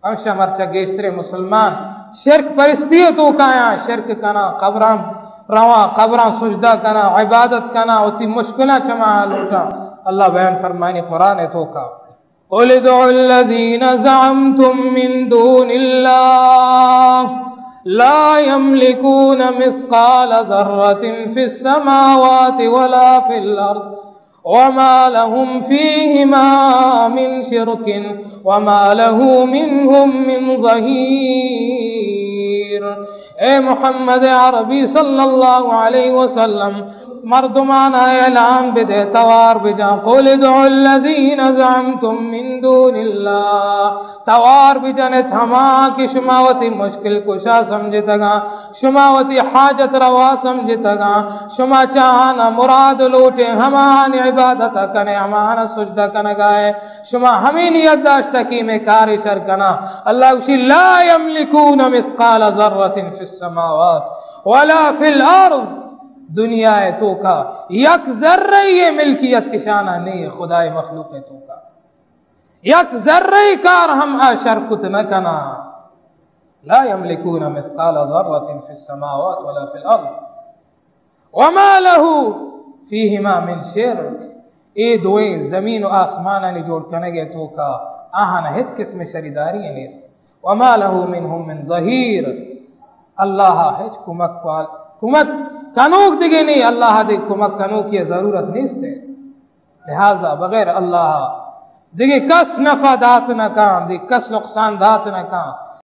انشا مرچا گیشترے مسلمان شرک پرستی تو کایا شرک کنا قبران رواں قبران سجدہ کنا عبادت کنا اتی مشکلہ چما لوٹا اللہ بیان فرمانی قرآن تو کا قل ادعوا الذين زعمتم من دون الله لا يملكون مثقال ذرة في السماوات ولا في الأرض وما لهم فيهما من شرك وما له منهم من ظهير۔ اے محمد عربی صلی اللہ علیہ وسلم مردمان اعلان بدے توار بجا قل ادعوا الذین زعمتم من دون اللہ توار بجانے تھما کی شماوتی مشکل کشا سمجھتا گا شماوتی حاجت روا سمجھتا گا شما چاہانا مراد لوٹے ہمان عبادت کنے ہمان سجدہ کنگائے شما ہمیں نیت داشتا کی میں کاری شر کنا اللہ کشی لا یملکون مثقال ذرة فی السماوات ولا فی الارض دنیا ہے تو کا یک ذرہ یہ ملکیت کشانہ نہیں ہے خدای مخلوق ہے تو کا یک ذرہ کار ہم شرکت نہ کنا لا یملکون مثقال ذرة فی السماوات ولا فی الارض وما له فیہما من شرک اے دوئے زمین و آسمانہ نے جوڑ کنگے تو کا آہانا ہت قسم شریداری ہے نیس وما له منہم من ظہیر اللہ ہے کمک کنوک دیگے نہیں اللہ دے کمک کنوک کی ضرورت نہیں سے لہذا بغیر اللہ دیگے کس نفع دات نہ کام دی کس نقصان دات نہ کام